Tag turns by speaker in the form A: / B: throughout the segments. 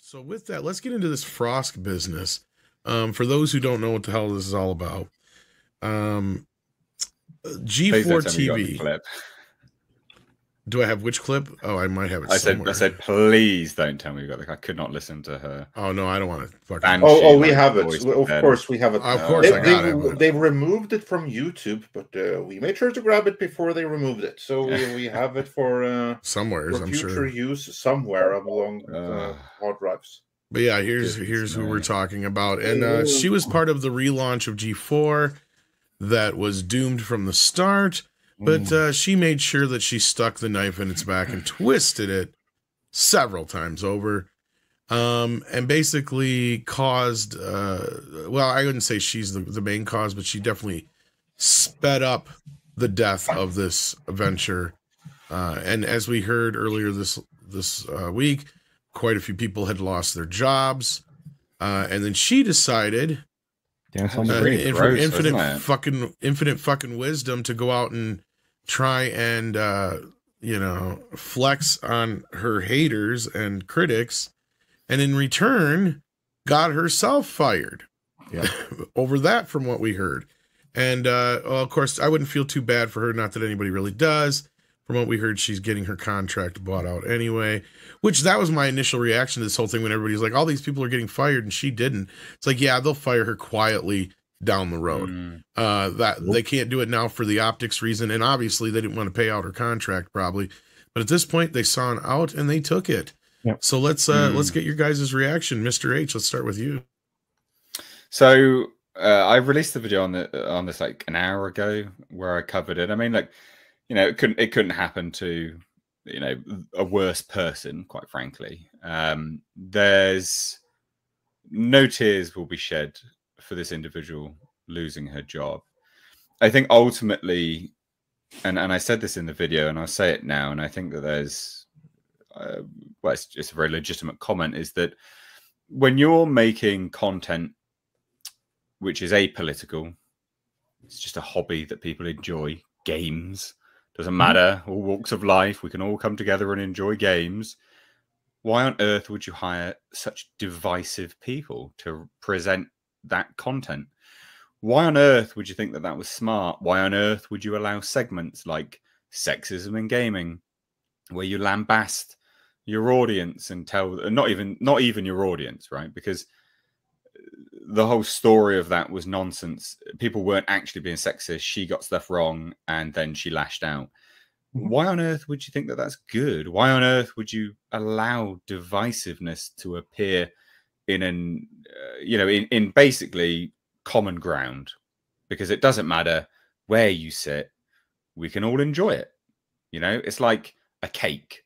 A: So with that, let's get into this Frosk business. For those who don't know what the hell this is all about, um,
B: Please
A: G4
B: don't tell me you got the
A: TV.
B: clip.
A: Do I have which clip? Oh, I might have it
B: I
A: somewhere.
B: said, please don't tell me you got the. I could not listen to her.
A: Oh no, I don't want to fucking.
C: Oh, we have it. Of course, we have it.
A: Of course, I got it.
C: They removed it from YouTube, but we made sure to grab it before they removed it. So we have it for
A: somewhere,
C: for
A: I'm
C: future
A: sure.
C: use somewhere along hard drives.
A: But yeah, here's who we're talking about, and she was part of the relaunch of G4 that was doomed from the start. But she made sure that she stuck the knife in its back and twisted it several times over. And basically caused, well, I wouldn't say she's the main cause, but she definitely sped up the death of this venture. And as we heard earlier this week, quite a few people had lost their jobs. And then she decided, in her infinite fucking wisdom, to go out and try and, flex on her haters and critics. And in return, got herself fired over that, from what we heard. And, well, of course, I wouldn't feel too bad for her. Not that anybody really does. From what we heard, she's getting her contract bought out anyway, which that was my initial reaction to this whole thing when everybody's like, all these people are getting fired and she didn't. It's like, yeah, they'll fire her quietly down the road. They can't do it now for the optics reason. And obviously they didn't want to pay out her contract probably. But at this point, they saw an out and they took it. Yep. So let's get your guys' reaction. Mr. H, let's start with you.
B: So I released the video on this like an hour ago where I covered it. I mean, like, it couldn't happen to, a worse person, quite frankly. There's no tears will be shed for this individual losing her job. I think ultimately, and I said this in the video and I'll say it now, and I think that there's, well, it's a very legitimate comment, is that when you're making content which is apolitical, it's just a hobby that people enjoy, games, doesn't matter, all walks of life, we can all come together and enjoy games. Why on earth would you hire such divisive people to present that content? Why on earth would you think that that was smart? Why on earth would you allow segments like sexism in gaming, where you lambast your audience and tell, not even your audience, right? Because the whole story of that was nonsense. People weren't actually being sexist. She got stuff wrong and then she lashed out. Why on earth would you think that that's good? Why on earth would you allow divisiveness to appear in an, in basically common ground? Because it doesn't matter where you sit, we can all enjoy it. It's like a cake.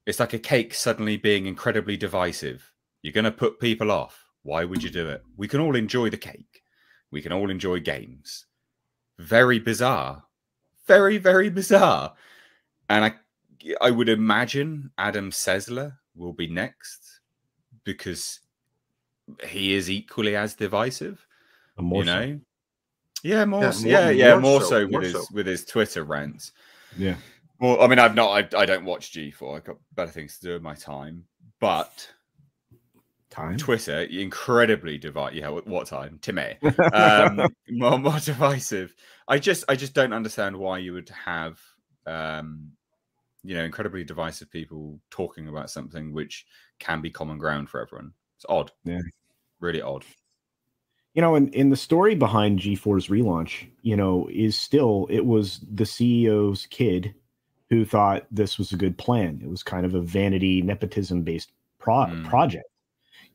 B: It's like a cake suddenly being incredibly divisive. You're going to put people off. Why would you do it? We can all enjoy the cake. We can all enjoy games. Very bizarre. Very, very bizarre. And I would imagine Adam Sessler will be next because he is equally as divisive.
D: More so.
B: Yeah, more so with his Twitter rants.
D: Yeah.
B: Well, I mean, I don't watch G4. I've got better things to do with my time. But Twitter, incredibly divisive. Yeah, what time? Timmy. More divisive. I just don't understand why you would have incredibly divisive people talking about something which can be common ground for everyone. It's odd.
D: Yeah.
B: Really odd.
D: In the story behind G4's relaunch, it was the CEO's kid who thought this was a good plan. It was kind of a vanity nepotism based project.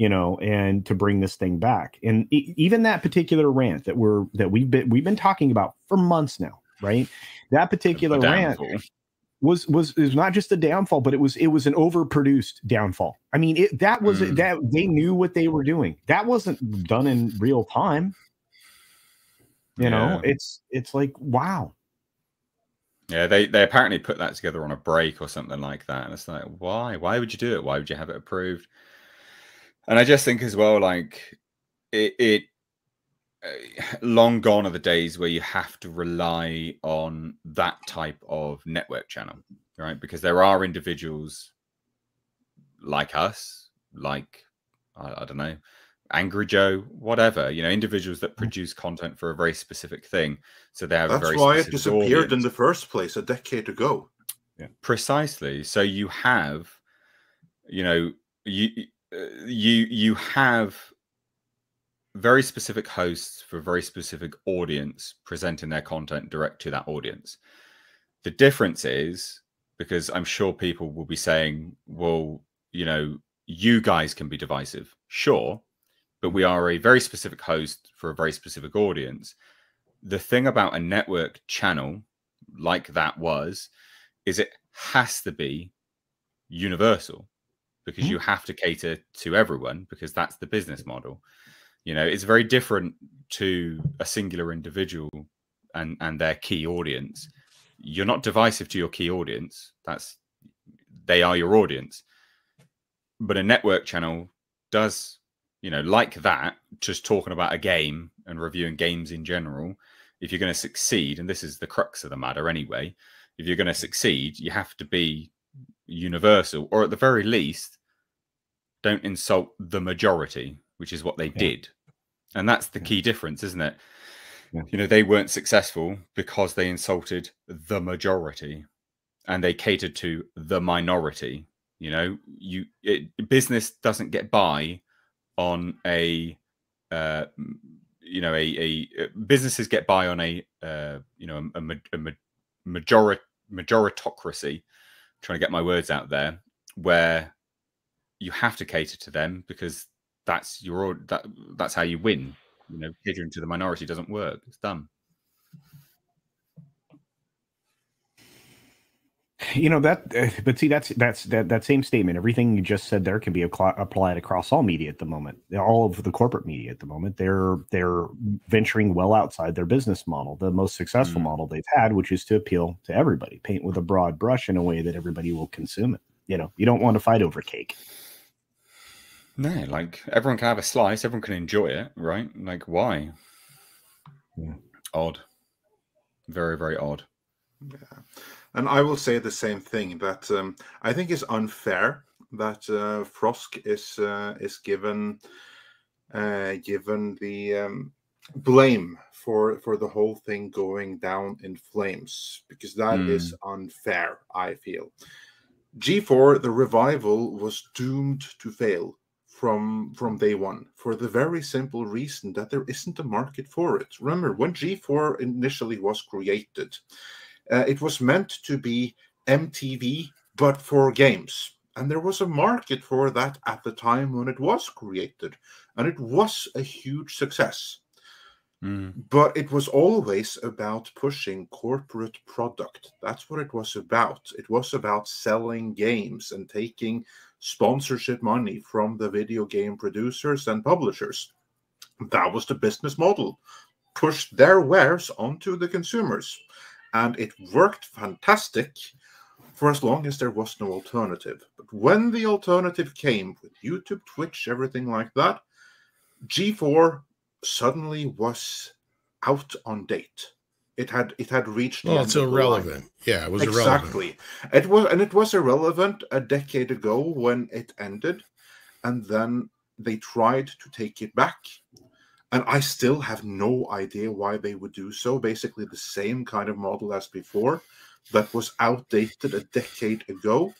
D: And to bring this thing back, and even that particular rant that we've been talking about for months now, right? That particular rant was not just a downfall, but it was an overproduced downfall. I mean, that they knew what they were doing. That wasn't done in real time. It's like, wow.
B: Yeah, they apparently put that together on a break or something like that. And it's like, why? Why would you do it? Why would you have it approved? And I just think as well, like long gone are the days where you have to rely on that type of network channel, right? Because there are individuals like us like, I don't know, Angry Joe, whatever, you know, individuals that produce content for a very specific thing. So they have a very
C: why it
B: specific
C: disappeared
B: audience.
C: in the first place a decade ago.
D: Yeah.
B: Precisely. So you have, you know, you have very specific hosts for a very specific audience presenting their content direct to that audience. The difference is, because I'm sure people will be saying, well, you know, you guys can be divisive. Sure. But we are a very specific host for a very specific audience. The thing about a network channel like that is it has to be universal, because you have to cater to everyone, because that's the business model. You know, it's very different to a singular individual and their key audience. You're not divisive to your key audience. They are your audience. But a network channel does, you know, like that, just talking about a game and reviewing games in general. If you're going to succeed, and this is the crux of the matter anyway, if you're going to succeed, you have to be universal, or at the very least, don't insult the majority, which is what they did. And that's the key difference, isn't it? Yeah. You know, they weren't successful because they insulted the majority and they catered to the minority. You know, business doesn't get by on businesses get by on a majoritocracy. I'm trying to get my words out there, where you have to cater to them because that's how you win. You know, catering to the minority doesn't work. It's dumb.
D: You know that, but see, that same statement. Everything you just said there can be applied across all media at the moment. All of the corporate media at the moment, they're venturing well outside their business model, the most successful model they've had, which is to appeal to everybody, paint with a broad brush in a way that everybody will consume it. You know, you don't want to fight over cake.
B: No, like everyone can have a slice, everyone can enjoy it, right? Like, why?
D: Yeah.
B: Odd. Very, very odd.
C: Yeah. And I will say the same thing, that I think it's unfair that Frosk is given the blame for the whole thing going down in flames, because that is unfair, I feel. G4, the revival, was doomed to fail from day one, for the very simple reason that there isn't a market for it. Remember, when G4 initially was created, it was meant to be MTV, but for games. And there was a market for that at the time when it was created. And it was a huge success. But it was always about pushing corporate product. That's what it was about. It was about selling games and taking sponsorship money from the video game producers and publishers. That was the business model. Push their wares onto the consumers. And it worked fantastic for as long as there was no alternative. But when the alternative came with YouTube, Twitch, everything like that, G4 suddenly was out on date. It had reached the end
A: it's irrelevant. Yeah, it was
C: exactly.
A: Irrelevant.
C: It was irrelevant a decade ago when it ended, and then they tried to take it back. And I still have no idea why they would do so. Basically the same kind of model as before that was outdated a decade ago.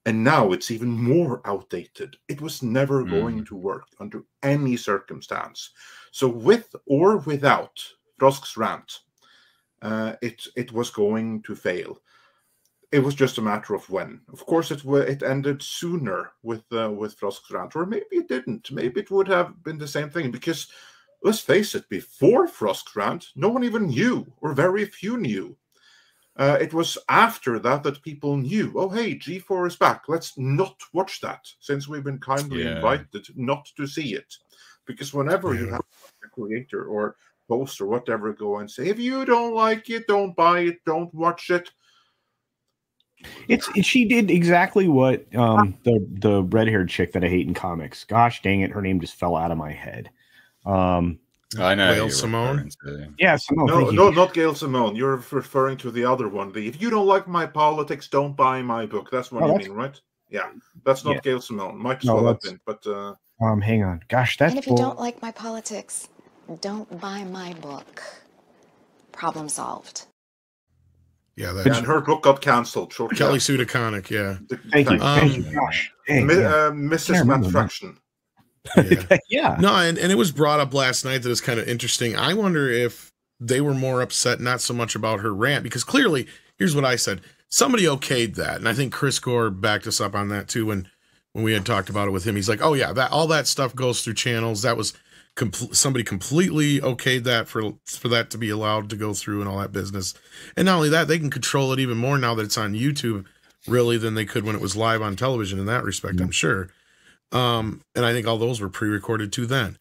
C: And now it's even more outdated. It was never going to work under any circumstance. So with or without Frosk's rant, it was going to fail. It was just a matter of when. Of course, it ended sooner with Frosk's rant, or maybe it didn't. Maybe it would have been the same thing, because let's face it, before Frosk's rant, no one even knew, or very few knew. It was after that people knew, oh, hey, G4 is back. Let's not watch that, since we've been kindly invited not to see it. Because whenever you have a creator or host or whatever go and say, if you don't like it, don't buy it, don't watch it.
D: She did exactly what the red-haired chick that I hate in comics. Gosh dang it, her name just fell out of my head.
B: I know.
A: Gail Simone?
D: Yeah, Simone.
C: No, not Gail Simone. You're referring to the other one. If you don't like my politics, don't buy my book. That's what you mean, right? Yeah, that's not Gail Simone. Might as well have been, but
D: hang on. Gosh, that's.
E: And if you don't like my politics, don't buy my book. Problem solved.
A: Yeah,
C: and her book got cancelled shortly.
A: Kelly Sue DeConnick, yeah.
D: Thank you. Gosh,
C: Mrs. Matfraction.
A: Yeah. No, and it was brought up last night that it's kind of interesting. I wonder if they were more upset, not so much about her rant, because clearly, here's what I said. Somebody okayed that, and I think Chris Gore backed us up on that too when we had talked about it with him. He's like, oh yeah, that all that stuff goes through channels. That was somebody completely okayed that for that to be allowed to go through and all that business. And not only that, they can control it even more now that it's on YouTube, really, than they could when it was live on television in that respect, I'm sure. And I think all those were pre-recorded too then.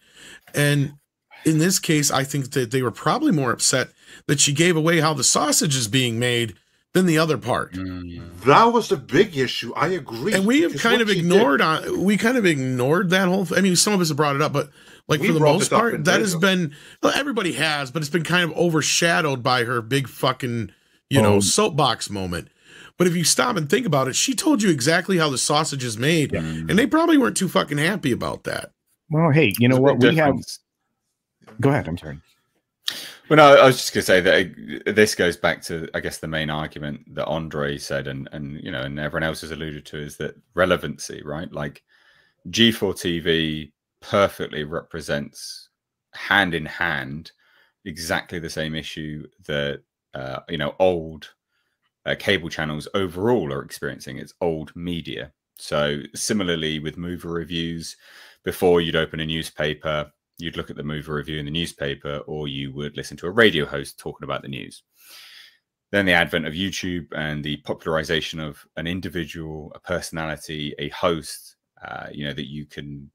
A: And in this case, I think that they were probably more upset that she gave away how the sausage is being made than the other part.
C: That was the big issue. I agree.
A: And we have kind of ignored that whole thing. I mean, some of us have brought it up, but like for the most part, that has been, everybody has, but it's been kind of overshadowed by her big fucking, soapbox moment. But if you stop and think about it, she told you exactly how the sausage is made, and they probably weren't too fucking happy about that.
D: Well, hey, you know what? We have. Go ahead. I'm sorry.
B: Well, no, I was just going to say that this goes back to, I guess, the main argument that Andre said, and everyone else has alluded to, is that relevancy, right? Like G4 TV perfectly represents hand in hand exactly the same issue that old cable channels overall are experiencing. It's old media. So similarly with movie reviews, before you'd open a newspaper, you'd look at the movie review in the newspaper, or you would listen to a radio host talking about the news. Then the advent of YouTube and the popularization of an individual, a personality, a host, that you can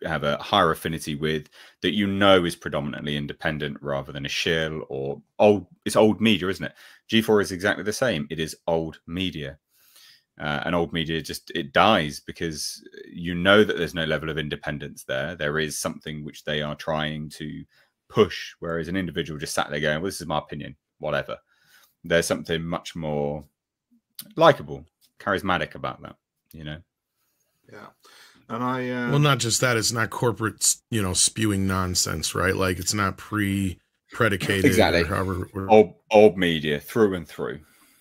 B: have a higher affinity with, that is predominantly independent rather than a shill or old. It's old media, isn't it? G4 is exactly the same. It is old media. And old media it dies because that there's no level of independence there. There is something which they are trying to push, whereas an individual just sat there going, well, this is my opinion, whatever. There's something much more likable, charismatic about that,
C: Yeah. And
A: well, not just that, it's not corporate, spewing nonsense, right? Like it's not predicated.
B: Exactly. Old media through and through,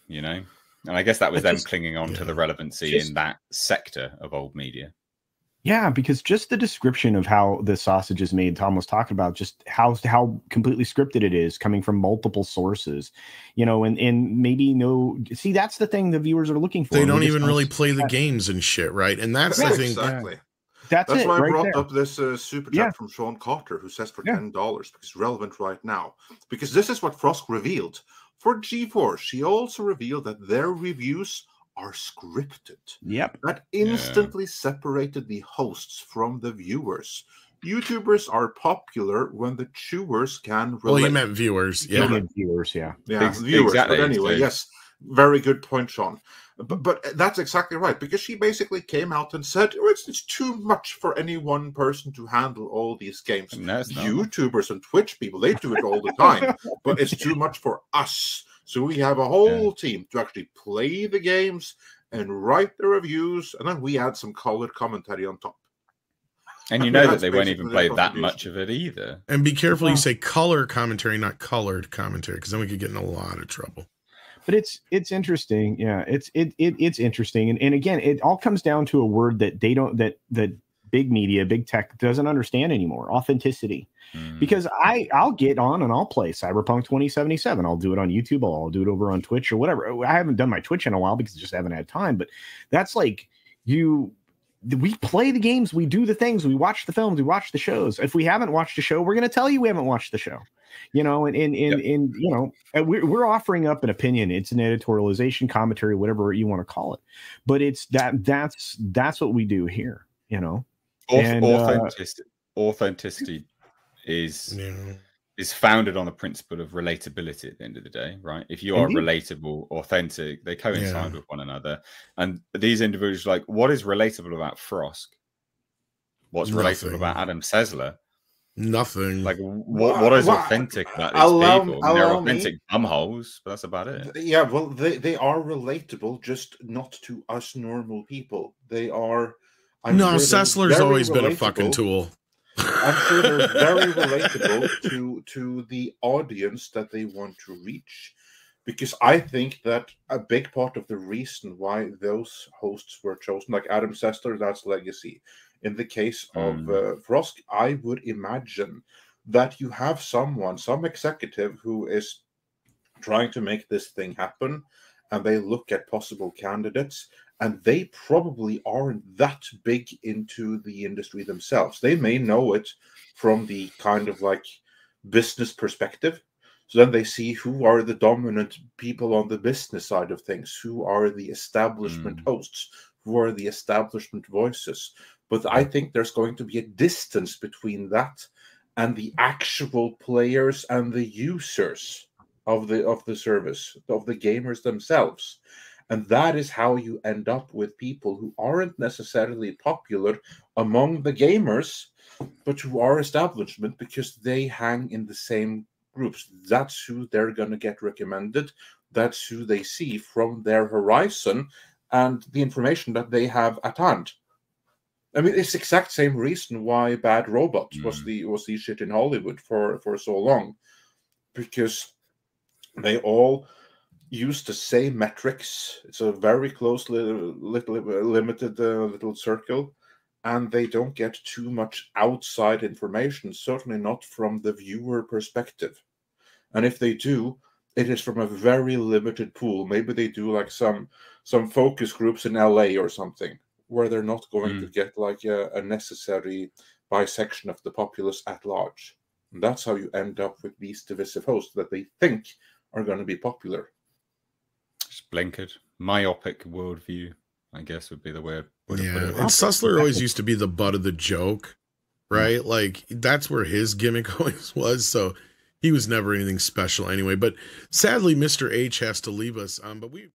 B: And I guess that was them clinging on to the relevancy in that sector of old media.
D: Yeah, because just the description of how the sausage is made, Tom was talking about just how completely scripted it is, coming from multiple sources, and maybe see, that's the thing the viewers are looking for.
A: They don't even really play the games and shit, right? And that's the thing.
C: Exactly.
D: That's
C: why I brought
D: there.
C: up this super chat from Sean Carter, who says for $10, because it's relevant right now. Because this is what Frosk revealed. For G4, she also revealed that their reviews are scripted.
D: Yep.
C: That instantly separated the hosts from the viewers. YouTubers are popular when the chewers can relate.
A: Well, you meant viewers. Yeah.
D: Viewers, yeah.
C: Yeah, viewers. Exactly. But anyway, yes. Very good point, Sean. But that's exactly right, because she basically came out and said, it's too much for any one person to handle all these games. YouTubers and Twitch people, they do it all the time, but it's too much for us. So we have a whole team to actually play the games and write the reviews, and then we add some colored commentary on top.
B: And that they won't even play that much of it either.
A: And be careful, you say color commentary, not colored commentary, because then we could get in a lot of trouble.
D: But it's interesting. Yeah, it's interesting. And again, it all comes down to a word that that big media, big tech doesn't understand anymore: authenticity. Because I'll get on and I'll play Cyberpunk 2077. I'll do it on YouTube. I'll do it over on Twitch or whatever. I haven't done my Twitch in a while because I just haven't had time. But that's like we play the games, we do the things, we watch the films, we watch the shows. If we haven't watched a show, we're going to tell you we haven't watched the show. We're offering up an opinion. It's an editorialization, commentary, whatever you want to call it. But it's that's what we do here.
B: Authenticity is founded on the principle of relatability at the end of the day, right? If you are relatable, authentic, they coincide with one another. And these individuals are like, what is relatable about Frosk? What's relatable about Adam Sessler?
A: Nothing.
B: Like, what is authentic about these people? I mean, they're authentic bumholes, but that's about it.
C: Yeah, well, they are relatable, just not to us normal people. They are.
A: No, Sessler's always been a fucking tool.
C: I'm sure they're very relatable to the audience that they want to reach, because I think that a big part of the reason why those hosts were chosen, like Adam Sessler, that's legacy. In the case of Frosk, I would imagine that you have some executive who is trying to make this thing happen, and they look at possible candidates, and they probably aren't that big into the industry themselves. They may know it from the kind of like business perspective. So then they see who are the dominant people on the business side of things, who are the establishment hosts, who are the establishment voices. But I think there's going to be a distance between that and the actual players and the users of the service, of the gamers themselves. And that is how you end up with people who aren't necessarily popular among the gamers, but who are establishment because they hang in the same groups. That's who they're going to get recommended. That's who they see from their horizon and the information that they have at hand. I mean, it's the exact same reason why Bad Robot was the shit in Hollywood for so long, because they all use the same metrics. It's a very closely limited little circle, and they don't get too much outside information, certainly not from the viewer perspective. And if they do, it is from a very limited pool. Maybe they do like some focus groups in LA or something, where they're not going to get like a necessary bisection of the populace at large. And that's how you end up with these divisive hosts that they think are going to be popular.
B: Just blinkered. Myopic worldview, I guess, would be the way to put it.
A: And Sessler always used to be the butt of the joke, right? Like, that's where his gimmick always was. So he was never anything special anyway. But sadly, Mr. H has to leave us. But we...